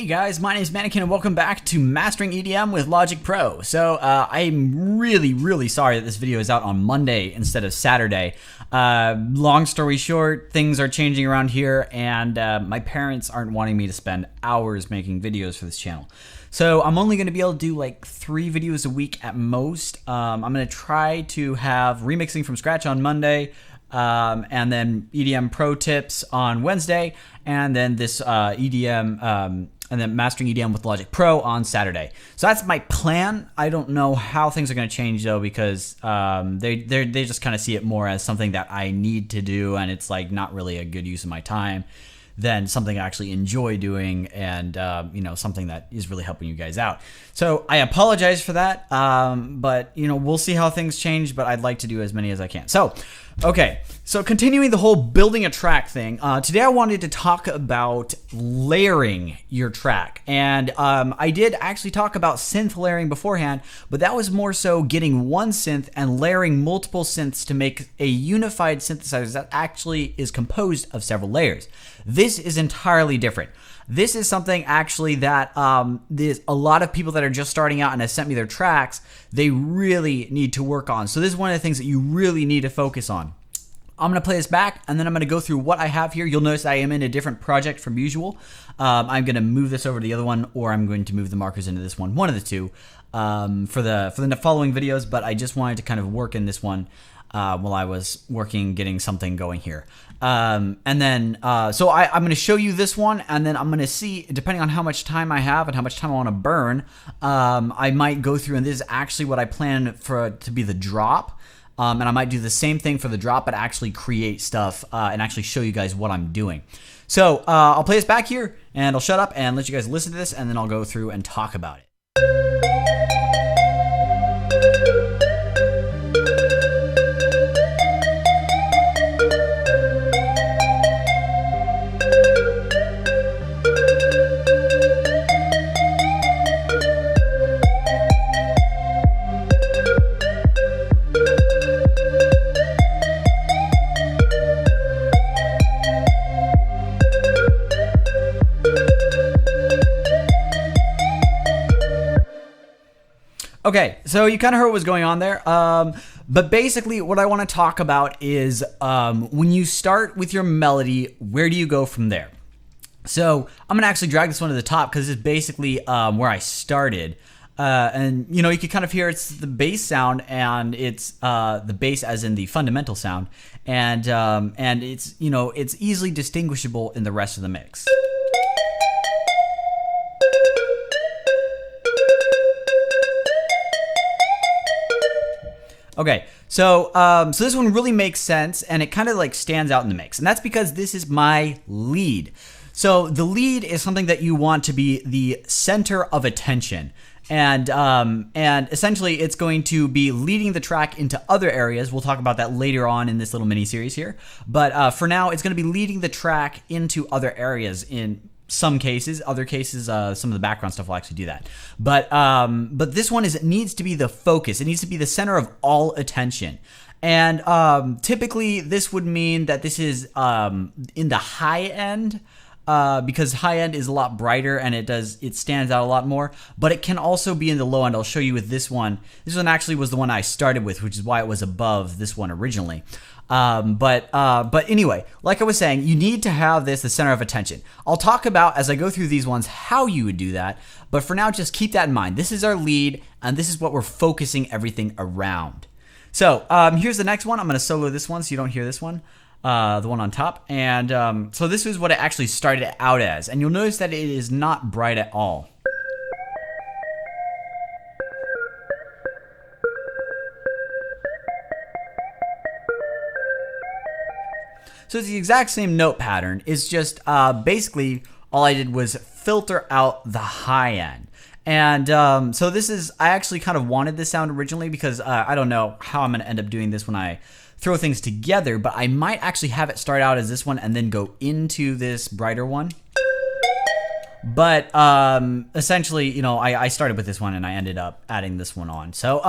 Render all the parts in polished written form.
guys, my name is Mannequin and welcome back to Mastering EDM with Logic Pro. So I'm really sorry that this video is out on Monday instead of Saturday. Long story short, things are changing around here and my parents aren't wanting me to spend hours making videos for this channel. So I'm only going to be able to do like 3 videos a week at most. I'm going to try to have remixing from scratch on Monday, and then EDM pro tips on Wednesday, and then this EDM and then mastering EDM with Logic Pro on Saturday. So that's my plan. I don't know how things are going to change though, because they just kind of see it more as something that I need to do, and it's like not really a good use of my time than something I actually enjoy doing, and you know, something that is really helping you guys out. So I apologize for that, but you know, we'll see how things change, but I'd like to do as many as I can. So okay, so continuing the whole building a track thing, today I wanted to talk about layering your track. And I did actually talk about synth layering beforehand, but that was more so getting one synth and layering multiple synths to make a unified synthesizer that actually is composed of several layers. This is entirely different. This is something actually that there's a lot of people that are just starting out and have sent me their tracks, they really need to work on. So this is one of the things that you really need to focus on. I'm going to play this back, and then I'm going to go through what I have here. You'll notice I am in a different project from usual. I'm going to move this over to the other one, or I'm going to move the markers into this one the two, for the following videos, but I just wanted to kind of work in this one while I was getting something going here. And then, so I'm going to show you this one, and then I'm going to see, depending on how much time I have and how much time I want to burn, I might go through, and this is actually what I plan for to be the drop. And I might do the same thing for the drop, but actually create stuff and actually show you guys what I'm doing. So I'll play this back here, and I'll shut up and let you guys listen to this, and then I'll go through and talk about it. Okay, so you kind of heard what was going on there, but basically what I want to talk about is when you start with your melody, where do you go from there? So I'm going to actually drag this one to the top because it's basically where I started. And you know, you can kind of hear it's the bass sound, and it's the bass as in the fundamental sound, and it's, you know, it's easily distinguishable in the rest of the mix. Okay, so so this one really makes sense, and it kind of like stands out in the mix, and that's because this is my lead. So the lead is something that you want to be the center of attention, and essentially it's going to be leading the track into other areas. We'll talk about that later on in this little mini series here, but for now it's going to be leading the track into other areas in some cases. Other cases, some of the background stuff will actually do that. But this one it needs to be the focus. It needs to be the center of all attention. And typically this would mean that this is in the high end, because high end is a lot brighter and it stands out a lot more. But it can also be in the low end. I'll show you with this one. This one actually was the one I started with, which is why it was above this one originally. But anyway, like I was saying, you need to have this the center of attention. I'll talk about, as I go through these ones, how you would do that. But for now, just keep that in mind. This is our lead, and this is what we're focusing everything around. So here's the next one. I'm going to solo this one so you don't hear this one, the one on top. And so this is what it actually started out as. And you'll notice that it is not bright at all. So it's the exact same note pattern. It's just basically all I did was filter out the high end. And so this is, I actually kind of wanted this sound originally because I don't know how I'm going to end up doing this when I throw things together, but I might actually have it start out as this one and then go into this brighter one. But essentially, you know, I started with this one and I ended up adding this one on. So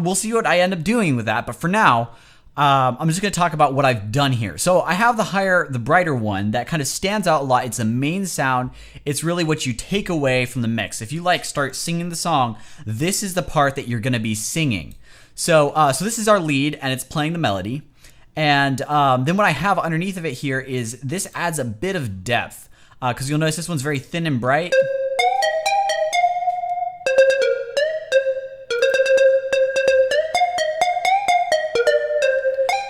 we'll see what I end up doing with that. But for now, I'm just going to talk about what I've done here. So I have the brighter one that kind of stands out a lot. It's the main sound. It's really what you take away from the mix. If you like start singing the song, this is the part that you're going to be singing. So this is our lead, and it's playing the melody. And then what I have underneath of it here is this adds a bit of depth, because you'll notice this one's very thin and bright.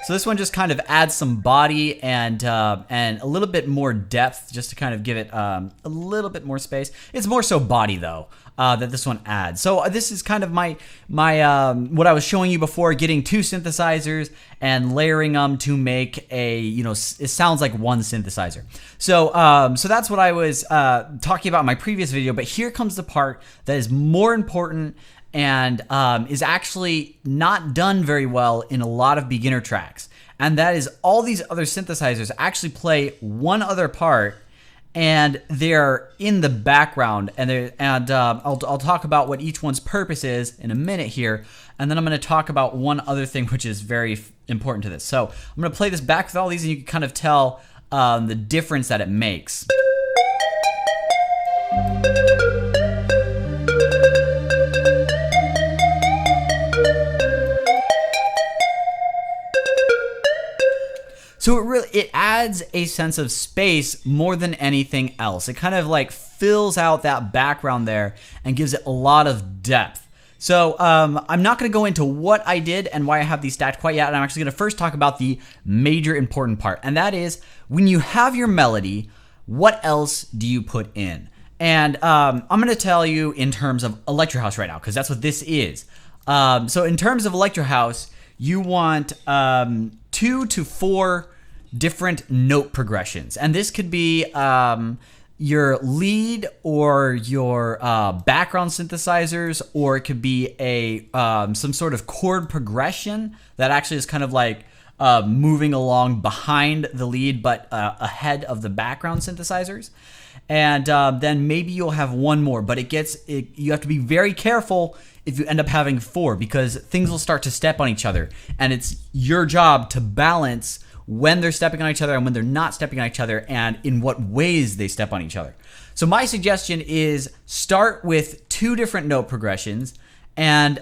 So this one just kind of adds some body and a little bit more depth, just to kind of give it a little bit more space. It's more so body though that this one adds. So this is kind of my what I was showing you before, getting two synthesizers and layering them to make a, it sounds like one synthesizer. So so that's what I was talking about in my previous video. But here comes the part that is more important and is actually not done very well in a lot of beginner tracks. And that is all these other synthesizers actually play one other part, and they're in the background. And I'll talk about what each one's purpose is in a minute here. And then I'm going to talk about one other thing which is very important to this. So I'm going to play this back with all these, and you can kind of tell the difference that it makes. So it adds a sense of space more than anything else. It kind of like fills out that background there and gives it a lot of depth. So I'm not going to go into what I did and why I have these stacked quite yet. And I'm actually going to first talk about the major important part. And that is, when you have your melody, what else do you put in? And I'm going to tell you in terms of Electro House right now, because that's what this is. So in terms of Electro House, you want 2 to 4 different note progressions, and this could be your lead or your background synthesizers, or it could be a some sort of chord progression that actually is kind of like moving along behind the lead but ahead of the background synthesizers. And then maybe you'll have one more, but you have to be very careful if you end up having 4, because things will start to step on each other, and it's your job to balance when they're stepping on each other and when they're not stepping on each other, and in what ways they step on each other. So my suggestion is start with 2 different note progressions, and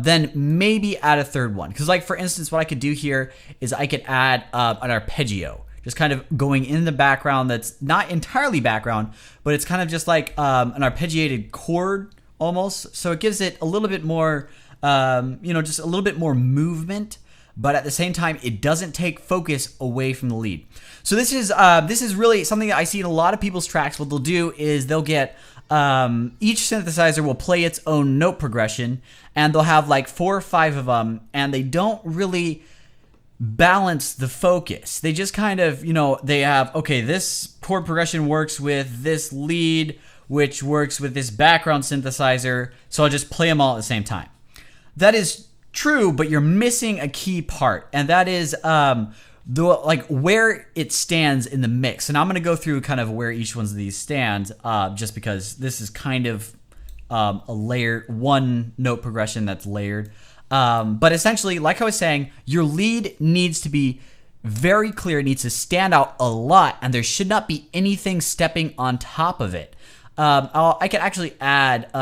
then maybe add a third one. Because like for instance, what I could do here is I could add an arpeggio, just kind of going in the background that's not entirely background, but it's kind of just like an arpeggiated chord almost. So it gives it a little bit more, just a little bit more movement, but at the same time, it doesn't take focus away from the lead. So this is really something that I see in a lot of people's tracks. What they'll do is they'll get each synthesizer will play its own note progression, and they'll have like 4 or 5 of them, and they don't really balance the focus. They just kind of, they have, okay, this chord progression works with this lead, which works with this background synthesizer, so I'll just play them all at the same time. That is true, but you're missing a key part, and that is where it stands in the mix. And I'm going to go through kind of where each one of these stands, just because this is kind of a layered one note progression that's layered. But essentially, like I was saying, your lead needs to be very clear. It needs to stand out a lot, and there should not be anything stepping on top of it. I could actually add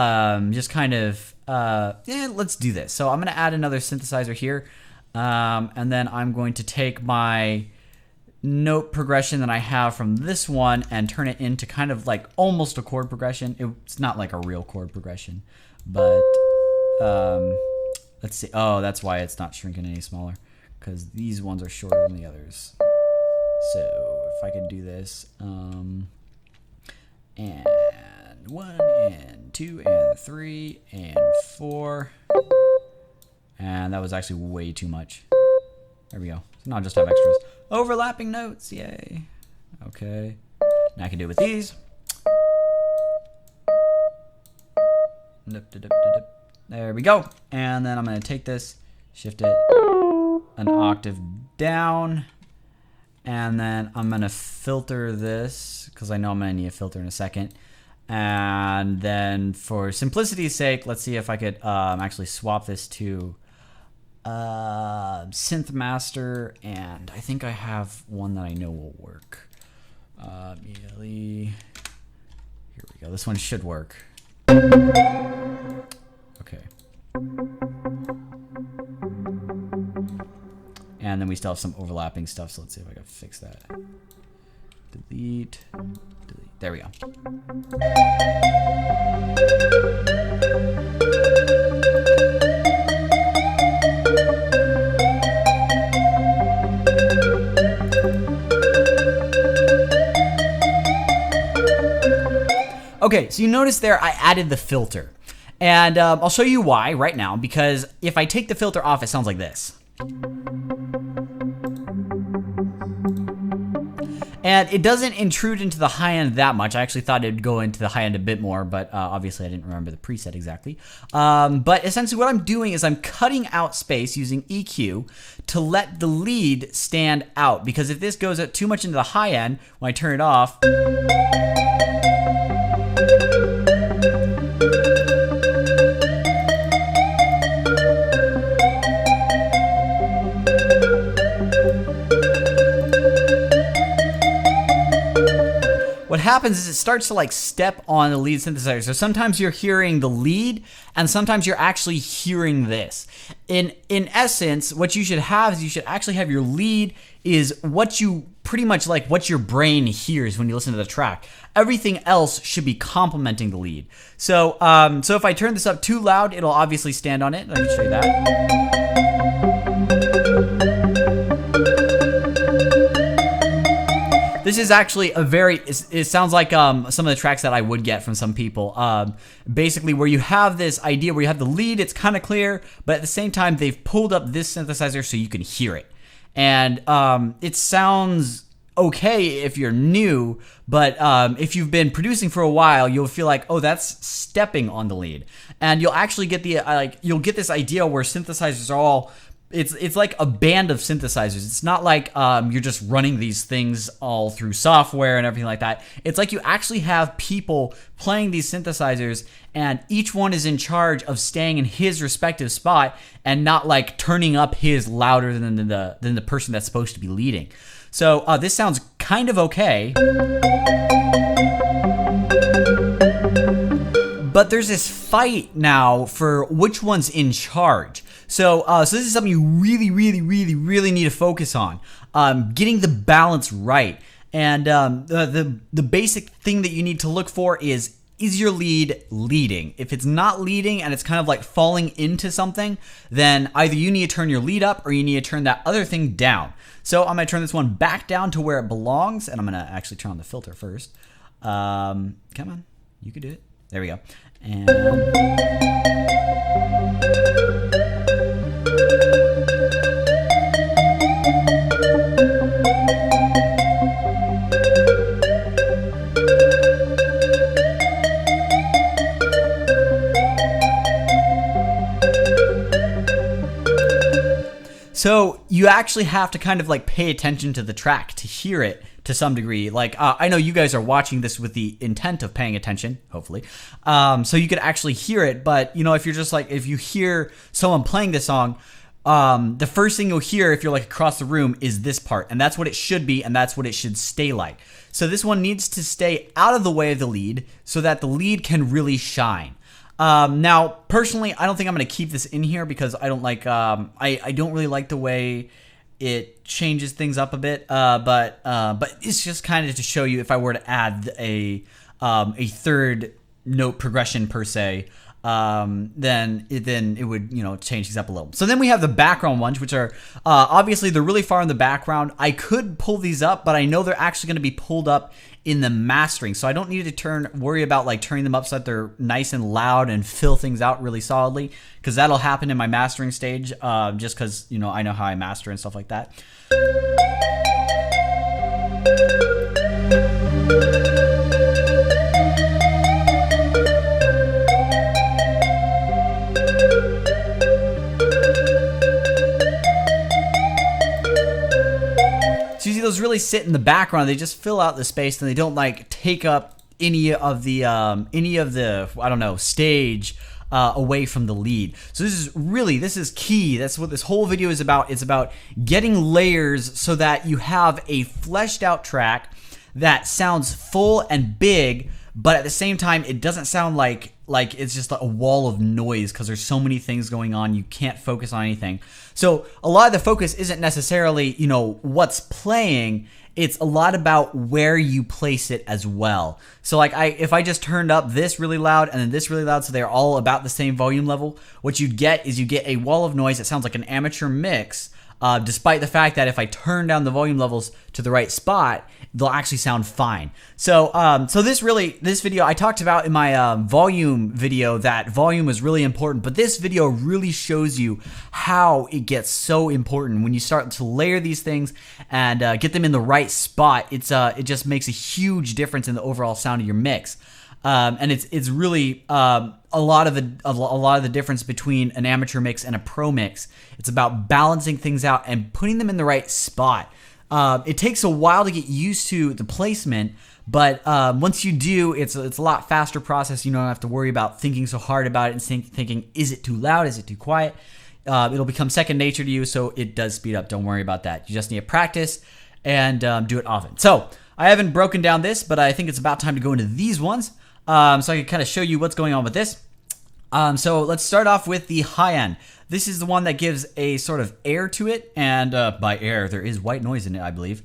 just kind of let's do this. So I'm going to add another synthesizer here, and then I'm going to take my note progression that I have from this one and turn it into kind of like almost a chord progression. It's not like a real chord progression, but let's see. Oh, that's why it's not shrinking any smaller, because these ones are shorter than the others. So if I could do this, and 1 and 2 and 3 and 4, and that was actually way too much. There we go. So now I just have extras. Overlapping notes, yay. Okay. Now I can do it with these. There we go. And then I'm going to take this, shift it an octave down, and then I'm going to filter this, because I know I'm going to need a filter in a second. And then for simplicity's sake, let's see if I could actually swap this to Synth Master, and I think I have one that I know will work. Immediately. Here we go. This one should work. Okay. And then we still have some overlapping stuff, so let's see if I can fix that. Delete, delete. There we go. Okay, so you notice there I added the filter. And I'll show you why right now, because if I take the filter off, it sounds like this. And it doesn't intrude into the high end that much. I actually thought it'd go into the high end a bit more, but obviously I didn't remember the preset exactly. But essentially what I'm doing is I'm cutting out space using EQ to let the lead stand out. Because if this goes too much into the high end, when I turn it off, what happens is it starts to like step on the lead synthesizer. So sometimes you're hearing the lead and sometimes you're actually hearing this. In essence, what you should have is you should actually have your lead is what you pretty much like what your brain hears when you listen to the track. Everything else should be complementing the lead. So so if I turn this up too loud, it'll obviously stand on it. Let me show you that. This is actually a very, it sounds like some of the tracks that I would get from some people. Basically where you have this idea where you have the lead, it's kind of clear, but at the same time, they've pulled up this synthesizer so you can hear it. And it sounds okay if you're new, but if you've been producing for a while, you'll feel like, oh, that's stepping on the lead. And you'll actually get the, you'll get this idea where synthesizers are all, it's like a band of synthesizers. It's not like you're just running these things all through software and everything like that. It's like you actually have people playing these synthesizers and each one is in charge of staying in his respective spot and not like turning up his louder than the person that's supposed to be leading. So this sounds kind of okay. But there's this fight now for which one's in charge. So this is something you really need to focus on. Getting the balance right. And the basic thing that you need to look for is your lead leading? If it's not leading and it's kind of like falling into something, then either you need to turn your lead up or you need to turn that other thing down. So I'm going to turn this one back down to where it belongs, and I'm going to actually turn on the filter first. Come on, you can do it. There we go. And so you actually have to kind of like pay attention to the track to hear it to some degree. Like I know you guys are watching this with the intent of paying attention, hopefully. So you could actually hear it, but you know, if you're just like, if you hear someone playing this song, the first thing you'll hear if you're like across the room is this part, and that's what it should be, and that's what it should stay like. So this one needs to stay out of the way of the lead so that the lead can really shine. Now, personally, I don't think I'm going to keep this in here because I don't like, I don't really like the way it changes things up a bit. But it's just kind of to show you if I were to add a third note progression per se, then it would, you know, change things up a little. So then we have the background ones, which are, obviously they're really far in the background. I could pull these up, but I know they're actually going to be pulled up in the mastering. So I don't need to worry about like turning them up so that they're nice and loud and fill things out really solidly, because that'll happen in my mastering stage, just because, you know, I know how I master and stuff like that. Those really sit in the background. They just fill out the space and they don't like take up any of the I don't know, stage away from the lead. So this is key. That's what this whole video is about. It's about getting layers so that you have a fleshed out track that sounds full and big, but at the same time, it doesn't sound like it's just a wall of noise because there's so many things going on. You can't focus on anything. So a lot of the focus isn't necessarily, what's playing. It's a lot about where you place it as well. So if I just turned up this really loud and then this really loud, so they're all about the same volume level, what you get is you get a wall of noise that sounds like an amateur mix, despite the fact that if I turn down the volume levels to the right spot, they'll actually sound fine. So this video, I talked about in my volume video that volume is really important, but this video really shows you how it gets so important when you start to layer these things and get them in the right spot. It just makes a huge difference in the overall sound of your mix. And it's really a lot of the difference between an amateur mix and a pro mix. It's about balancing things out and putting them in the right spot. It takes a while to get used to the placement, but once you do, it's a lot faster process. You don't have to worry about thinking so hard about it and thinking, is it too loud? Is it too quiet? It'll become second nature to you, so it does speed up. Don't worry about that. You just need to practice and do it often. So I haven't broken down this, but I think it's about time to go into these ones. So I can kind of show you what's going on with this. So let's start off with the high end. This is the one that gives a sort of air to it, and by air, there is white noise in it, I believe.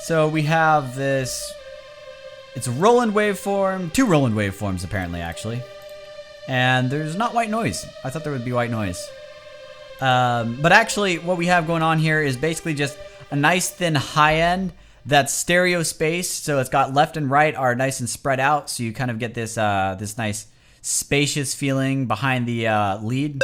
So we have this, it's a Roland waveform, two Roland waveforms apparently, actually. And there's not white noise. I thought there would be white noise. But actually, what we have going on here is basically just a nice thin high end that's stereo spaced, so it's got left and right are nice and spread out, so you kind of get this this nice spacious feeling behind the lead.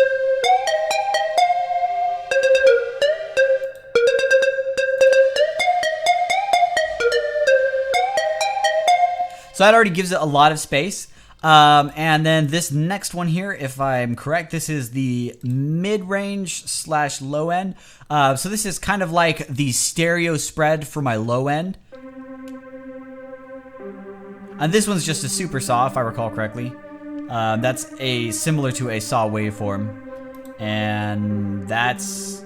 So that already gives it a lot of space. And then this next one here, if I'm correct, this is the mid-range / low end. So this is kind of like the stereo spread for my low end. And this one's just a super saw, if I recall correctly. That's similar to a saw waveform. And that's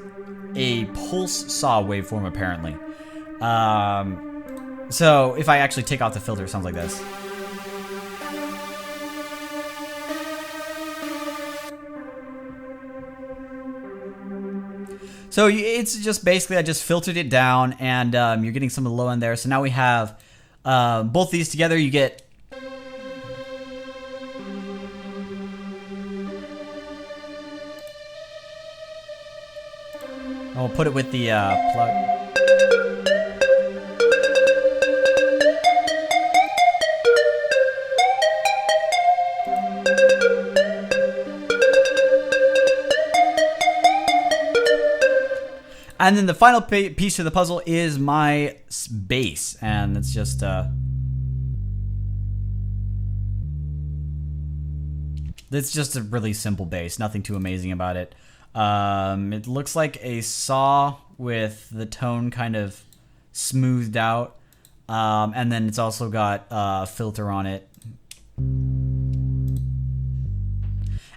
a pulse saw waveform, apparently. So if I actually take off the filter, it sounds like this. So it's just basically, I just filtered it down, and you're getting some of the low end there. So now we have both these together, you get... I'll put it with the plug. And then the final piece of the puzzle is my bass, and it's just it's just a really simple bass, nothing too amazing about it. It looks like a saw with the tone kind of smoothed out, and then it's also got a filter on it.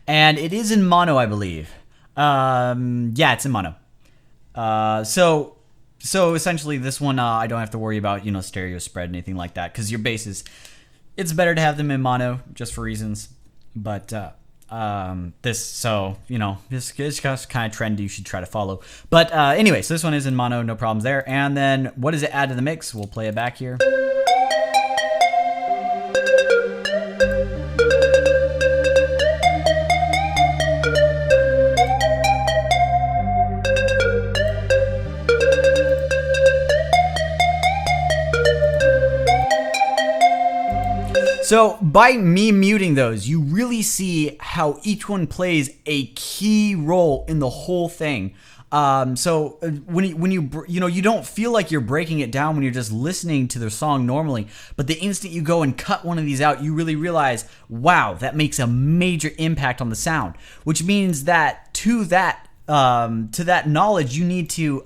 And it is in mono, I believe. Yeah, it's in mono. So essentially this one, I don't have to worry about, stereo spread, anything like that, because your basses, it's better to have them in mono just for reasons. But, this is just kind of trend you should try to follow. But, anyway, so this one is in mono, no problems there. And then what does it add to the mix? We'll play it back here. So by me muting those, you really see how each one plays a key role in the whole thing. So when you don't feel like you're breaking it down when you're just listening to the song normally, but the instant you go and cut one of these out, you really realize, wow, that makes a major impact on the sound, which means that to that to that knowledge, you need to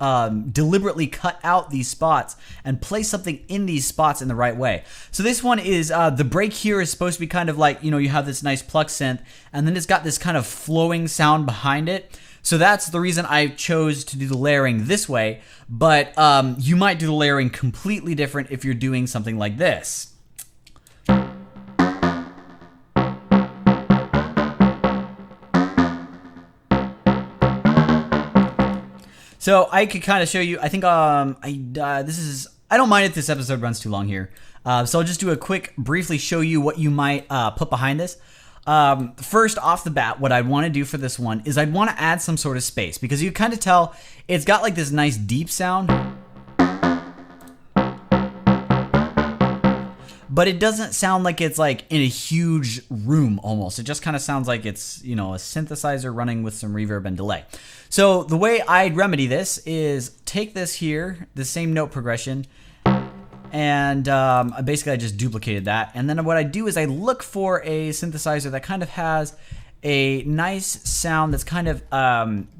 deliberately cut out these spots and place something in these spots in the right way. So this one is, the break here is supposed to be kind of like, you know, you have this nice pluck synth, and then it's got this kind of flowing sound behind it. So that's the reason I chose to do the layering this way, but you might do the layering completely different if you're doing something like this. So I could kind of show you, I think I don't mind if this episode runs too long here. So I'll just do a quick, briefly show you what you might put behind this. First off the bat, what I'd want to do for this one is I'd want to add some sort of space, because you kind of tell it's got like this nice deep sound, but it doesn't sound like it's like in a huge room almost. It just kind of sounds like it's, you know, a synthesizer running with some reverb and delay. So the way I'd remedy this is take this here, the same note progression, and basically I just duplicated that. And then what I do is I look for a synthesizer that kind of has a nice sound that's kind of,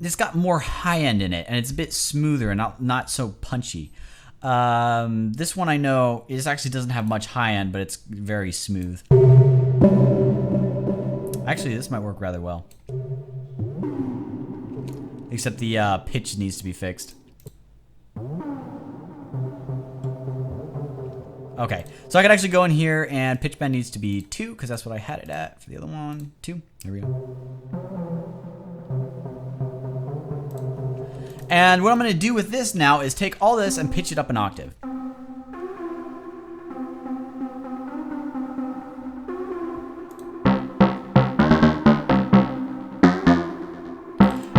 it's got more high end in it, and it's a bit smoother and not so punchy. This one I know is actually doesn't have much high end, but it's very smooth. Actually, this might work rather well. Except the pitch needs to be fixed. Okay, so I could actually go in here and pitch bend needs to be 2, because that's what I had it at for the other one. 2. There we go. And what I'm going to do with this now is take all this and pitch it up an octave.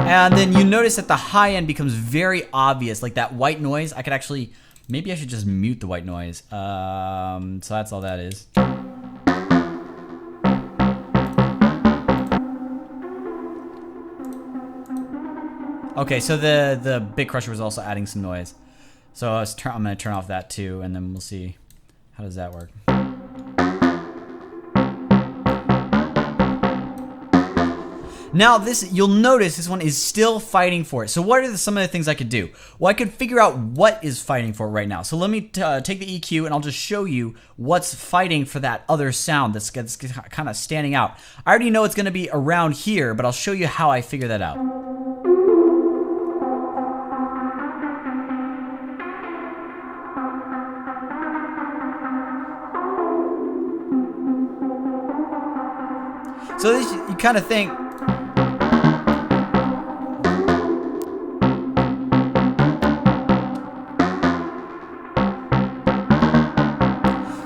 And then you notice that the high end becomes very obvious, like that white noise. I could actually, maybe I should just mute the white noise. So that's all that is. Okay, so the Bit Crusher was also adding some noise. So I'm going to turn off that too, and then we'll see how does that work. Now this, you'll notice this one is still fighting for it. So what are some of the things I could do? Well, I could figure out what is fighting for it right now. So let me take the EQ and I'll just show you what's fighting for that other sound that's kind of standing out. I already know it's going to be around here, but I'll show you how I figure that out. So this, you kind of think,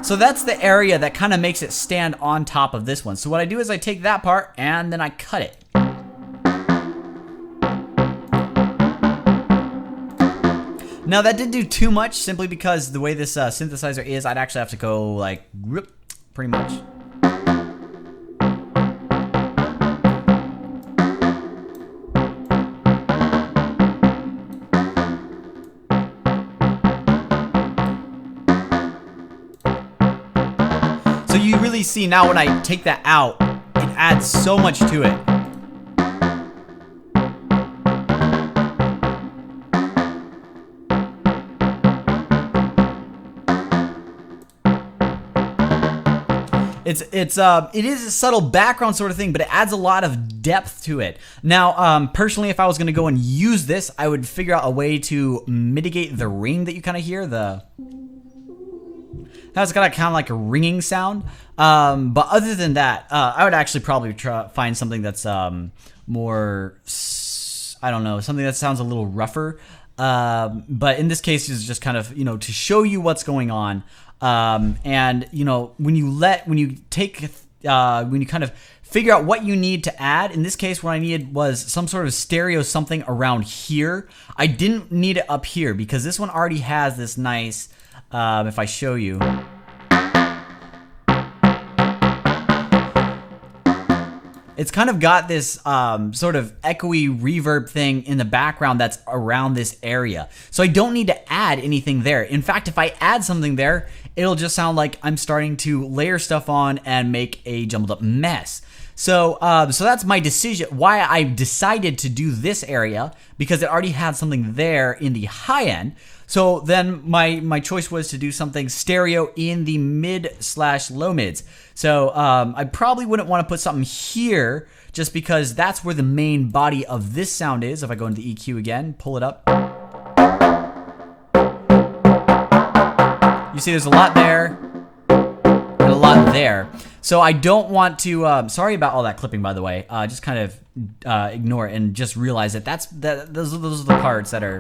so that's the area that kind of makes it stand on top of this one. So what I do is I take that part and then I cut it. Now that didn't do too much, simply because the way this synthesizer is, I'd actually have to go like, pretty much. So you really see now when I take that out, it adds so much to it. It is a subtle background sort of thing, but it adds a lot of depth to it. Now, personally, if I was going to go and use this, I would figure out a way to mitigate the ring that you kind of hear. That's got kind of like a ringing sound. But other than that, I would actually probably find something that's more, I don't know, something that sounds a little rougher. But in this case, it's just kind of, you know, to show you what's going on. And you know, when you kind of figure out what you need to add, in this case, what I needed was some sort of stereo something around here. I didn't need it up here because this one already has this nice, if I show you, it's kind of got this sort of echoey reverb thing in the background that's around this area. So I don't need to add anything there. In fact, if I add something there, it'll just sound like I'm starting to layer stuff on and make a jumbled up mess. So that's my decision. Why I decided to do this area, because it already had something there in the high end. So then my choice was to do something stereo in the mid/low mids. So I probably wouldn't want to put something here, just because that's where the main body of this sound is. If I go into the EQ again, pull it up. You see there's a lot there and a lot there. So I don't want to, sorry about all that clipping, by the way. Just kind of ignore it and just realize that those are the parts that are,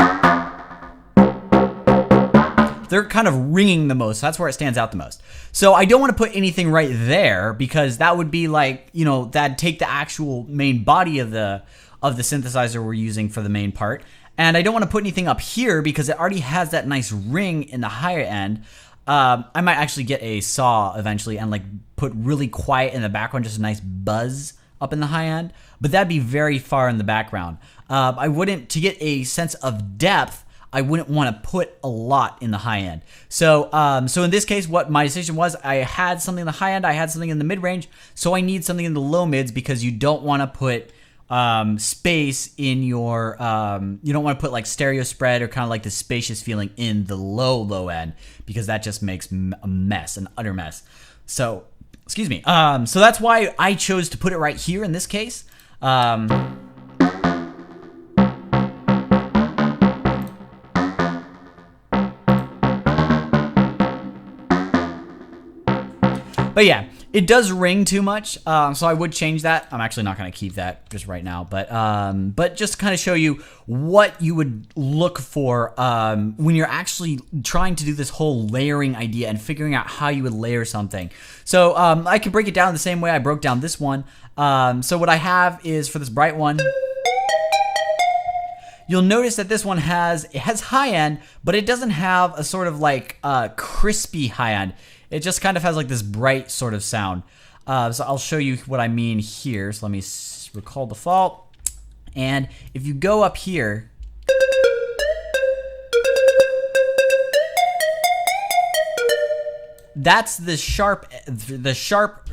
they're kind of ringing the most. So that's where it stands out the most. So I don't want to put anything right there, because that would be like, you know, that'd take the actual main body of the synthesizer we're using for the main part. And I don't want to put anything up here because it already has that nice ring in the higher end. I might actually get a saw eventually and like put really quiet in the background, just a nice buzz up in the high end, but that'd be very far in the background. I wouldn't, to get a sense of depth, I wouldn't want to put a lot in the high end. So in this case, what my decision was, I had something in the high end, I had something in the mid range, so I need something in the low mids, because you don't want to put space in your, you don't want to put like stereo spread or kind of like the spacious feeling in the low end, because that just makes a mess, an utter mess. So, excuse me. So that's why I chose to put it right here in this case. But yeah, it does ring too much, so I would change that. I'm actually not going to keep that just right now, but just to kind of show you what you would look for when you're actually trying to do this whole layering idea and figuring out how you would layer something. So I can break it down the same way I broke down this one. So what I have is, for this bright one, you'll notice that this one has high end, but it doesn't have a sort of like crispy high end. It just kind of has like this bright sort of sound. So I'll show you what I mean here. So let me recall default. And if you go up here, that's the sharp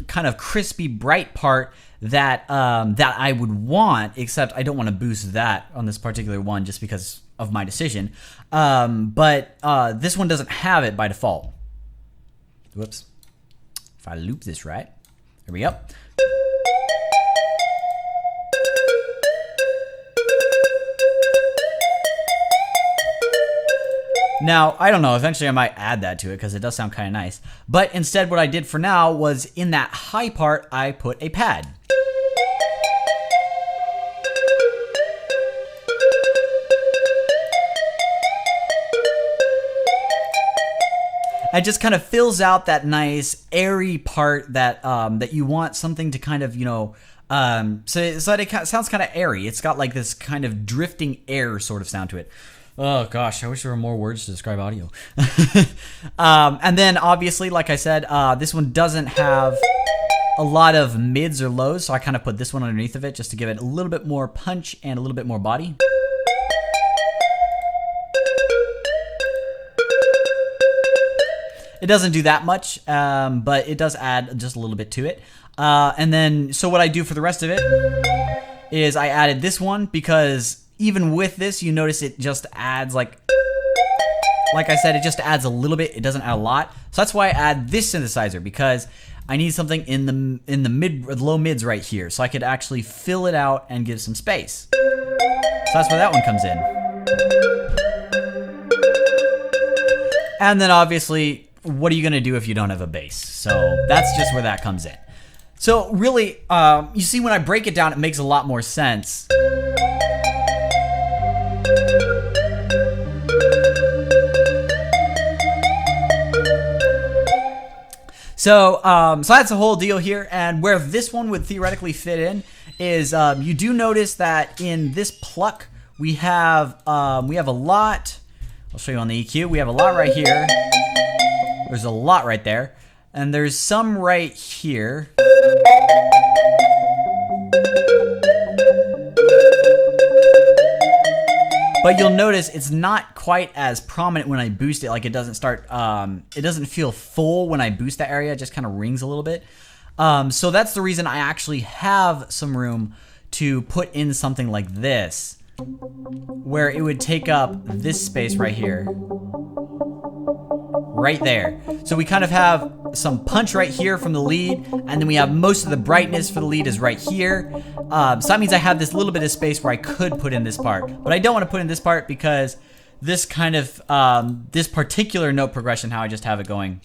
kind of crispy bright part that that I would want, except I don't want to boost that on this particular one just because of my decision. But this one doesn't have it by default. Whoops. If I loop this right, there we go. Now, I don't know, eventually I might add that to it because it does sound kind of nice. But instead what I did for now was, in that high part, I put a pad. It just kind of fills out that nice airy part that that you want something to kind of, you know, so that it sounds kind of airy. It's got like this kind of drifting air sort of sound to it. Oh gosh, I wish there were more words to describe audio. And then obviously, like I said, this one doesn't have a lot of mids or lows, so I kind of put this one underneath of it just to give it a little bit more punch and a little bit more body. It doesn't do that much, but it does add just a little bit to it. And then, so what I do for the rest of it is I added this one, because even with this, you notice it just adds like I said, it just adds a little bit. It doesn't add a lot. So that's why I add this synthesizer, because I need something in the low mids right here, so I could actually fill it out and give some space. So that's where that one comes in. And then obviously, what are you going to do if you don't have a bass? So that's just where that comes in. So really, you see, when I break it down, it makes a lot more sense. So that's the whole deal here. And where this one would theoretically fit in is, you do notice that in this pluck, we have a lot. I'll show you on the EQ. We have a lot right here. There's a lot right there. And there's some right here. But you'll notice it's not quite as prominent when I boost it. Like, it doesn't start, it doesn't feel full when I boost that area. It just kind of rings a little bit. So that's the reason I actually have some room to put in something like this, where it would take up this space right here, right there. So we kind of have some punch right here from the lead, and then we have most of the brightness for the lead is right here. So that means I have this little bit of space where I could put in this part, but I don't want to put in this part because this kind of, this particular note progression, how I just have it going,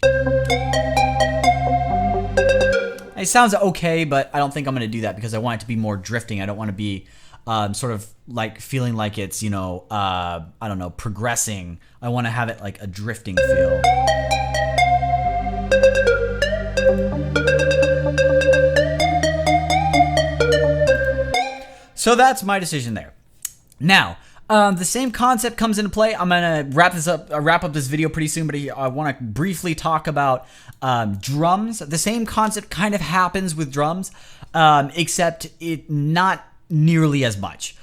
it sounds okay, but I don't think I'm going to do that because I want it to be more drifting. I don't want to be sort of like feeling like it's, you know, I don't know, progressing. I want to have it like a drifting feel. So that's my decision there. Now, the same concept comes into play. I'm gonna wrap up this video pretty soon, but I want to briefly talk about drums. The same concept kind of happens with drums, except it not nearly as much.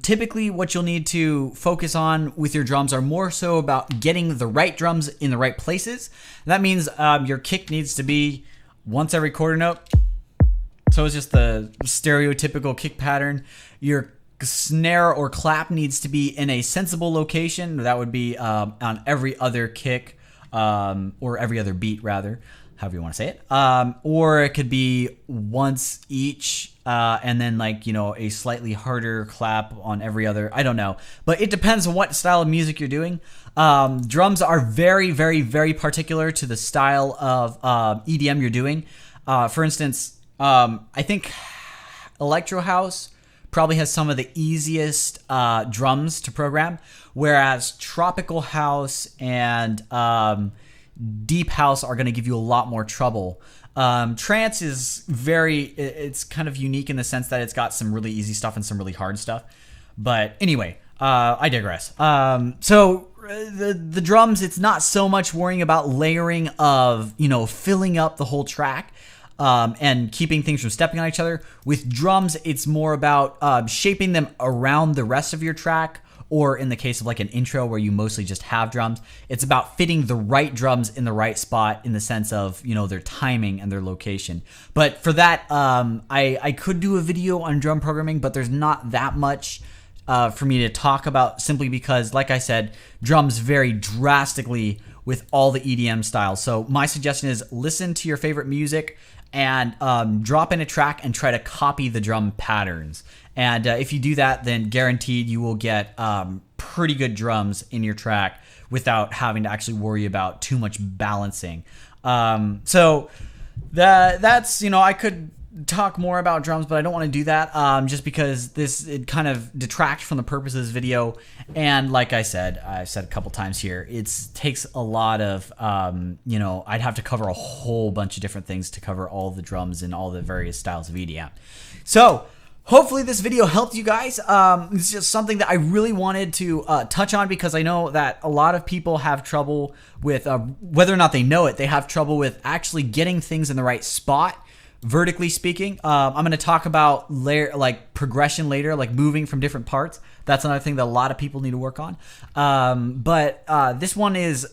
Typically, what you'll need to focus on with your drums are more so about getting the right drums in the right places. That means your kick needs to be once every quarter note. So it's just the stereotypical kick pattern. Your snare or clap needs to be in a sensible location. That would be on every other kick, or every other beat rather, however you want to say it. Or it could be once each, and then like, you know, a slightly harder clap on every other, I don't know. But it depends on what style of music you're doing. Drums are very, very, very particular to the style of EDM you're doing. For instance, I think Electro House probably has some of the easiest drums to program, whereas Tropical House and Deep House are going to give you a lot more trouble. Trance is it's kind of unique in the sense that it's got some really easy stuff and some really hard stuff. But anyway, I digress. So the drums, it's not so much worrying about layering of, you know, filling up the whole track, and keeping things from stepping on each other. With drums, it's more about shaping them around the rest of your track, or in the case of like an intro where you mostly just have drums, it's about fitting the right drums in the right spot in the sense of, you know, their timing and their location. But for that, I could do a video on drum programming, but there's not that much for me to talk about, simply because, like I said, drums vary drastically with all the EDM styles. So my suggestion is listen to your favorite music and drop in a track and try to copy the drum patterns. And if you do that, then guaranteed you will get pretty good drums in your track without having to actually worry about too much balancing. So that's, you know, I could talk more about drums, but I don't want to do that just because it kind of detracts from the purpose of this video. And like I've said a couple times here, it takes a lot of, you know, I'd have to cover a whole bunch of different things to cover all the drums and all the various styles of EDM. So hopefully this video helped you guys. It's just something that I really wanted to touch on, because I know that a lot of people have trouble with, whether or not they know it, they have trouble with actually getting things in the right spot. Vertically speaking, I'm going to talk about progression later, like moving from different parts. That's another thing that a lot of people need to work on. But this one is,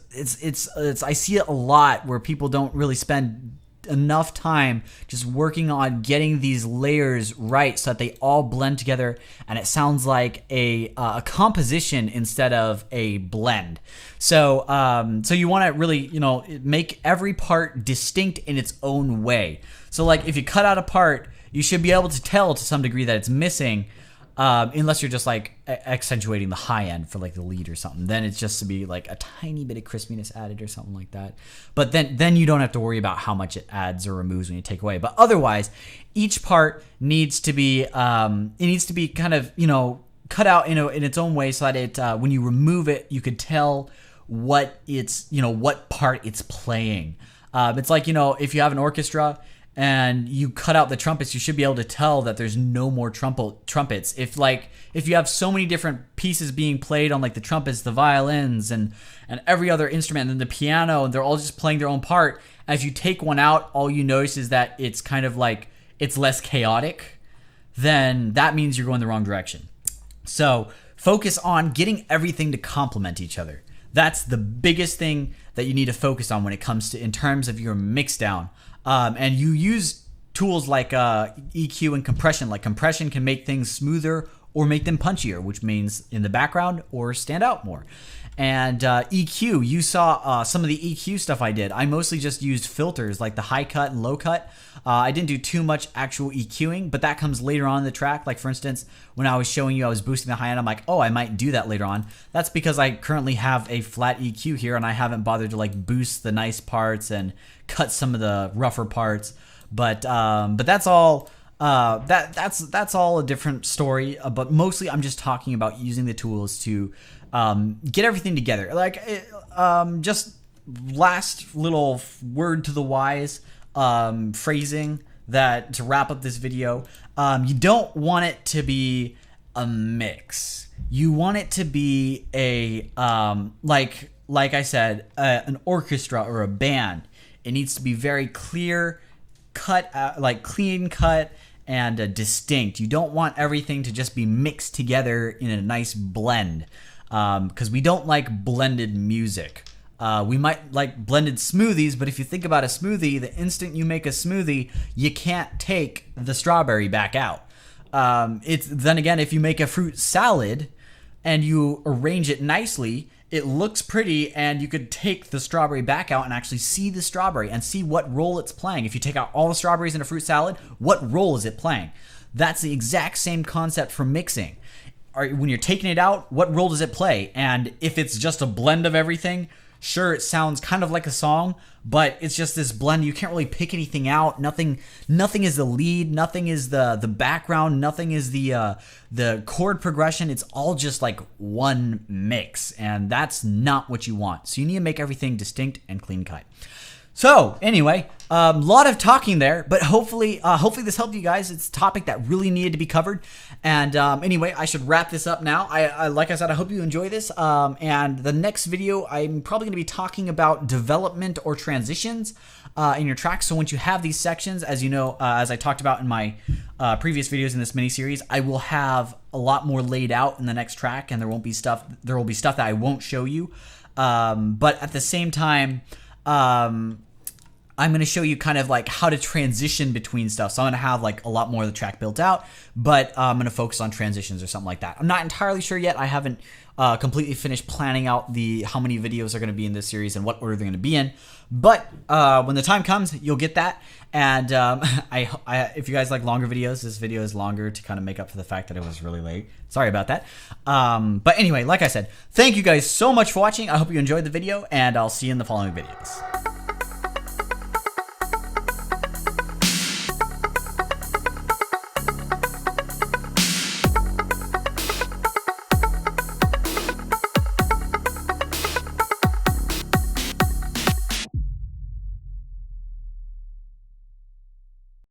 I see it a lot where people don't really spend enough time just working on getting these layers right so that they all blend together and it sounds like a composition instead of a blend. So so you want to really, you know, make every part distinct in its own way. So like if you cut out a part, you should be able to tell to some degree that it's missing, unless you're just like accentuating the high end for like the lead or something. Then it's just to be like a tiny bit of crispiness added or something like that. But then you don't have to worry about how much it adds or removes when you take away. But otherwise, each part needs to be kind of, you know, cut out in its own way so that it when you remove it, you could tell what part it's playing. It's like, you know, if you have an orchestra and you cut out the trumpets, you should be able to tell that there's no more trumpets. If you have so many different pieces being played on like the trumpets, the violins, and every other instrument, and the piano, and they're all just playing their own part, as you take one out, all you notice is that it's kind of like it's less chaotic, then that means you're going the wrong direction. So focus on getting everything to complement each other. That's the biggest thing that you need to focus on when it comes to in terms of your mix down. and you use tools like EQ and compression. Like compression can make things smoother or make them punchier, which means in the background or stand out more. And EQ, you saw some of the EQ stuff I did. I mostly just used filters like the high cut and low cut. I didn't do too much actual EQing, but that comes later on in the track. Like for instance, when I was showing you I was boosting the high end, I'm like, oh, I might do that later on. That's because I currently have a flat EQ here and I haven't bothered to like boost the nice parts and cut some of the rougher parts. But that's all. That's all a different story. But mostly, I'm just talking about using the tools to get everything together. Like just last little word to the wise, phrasing that to wrap up this video. You don't want it to be a mix. You want it to be a like I said, an orchestra or a band. It needs to be very clear cut, like clean cut and distinct. You don't want everything to just be mixed together in a nice blend, because we don't like blended music. We might like blended smoothies, but if you think about a smoothie, the instant you make a smoothie, you can't take the strawberry back out. It's then again, if you make a fruit salad and you arrange it nicely, it looks pretty, and you could take the strawberry back out and actually see the strawberry and see what role it's playing. If you take out all the strawberries in a fruit salad, what role is it playing? That's the exact same concept for mixing. When you're taking it out, what role does it play? And if it's just a blend of everything, sure, it sounds kind of like a song, but it's just this blend. You can't really pick anything out. Nothing is the lead. Nothing is the background. Nothing is the chord progression. It's all just like one mix, and that's not what you want. So you need to make everything distinct and clean cut. So anyway, a lot of talking there, but hopefully this helped you guys. It's a topic that really needed to be covered. And anyway, I should wrap this up now. I like I said, I hope you enjoy this. And the next video, I'm probably going to be talking about development or transitions in your track. So once you have these sections, as you know, as I talked about in my previous videos in this mini series, I will have a lot more laid out in the next track, and there will be stuff that I won't show you. But at the same time, I'm going to show you kind of like how to transition between stuff. So I'm going to have like a lot more of the track built out, but I'm going to focus on transitions or something like that. I'm not entirely sure yet. I haven't completely finished planning out how many videos are going to be in this series and what order they're going to be in. But when the time comes, you'll get that. And if you guys like longer videos, this video is longer to kind of make up for the fact that it was really late. Sorry about that. But anyway, like I said, thank you guys so much for watching. I hope you enjoyed the video, and I'll see you in the following videos.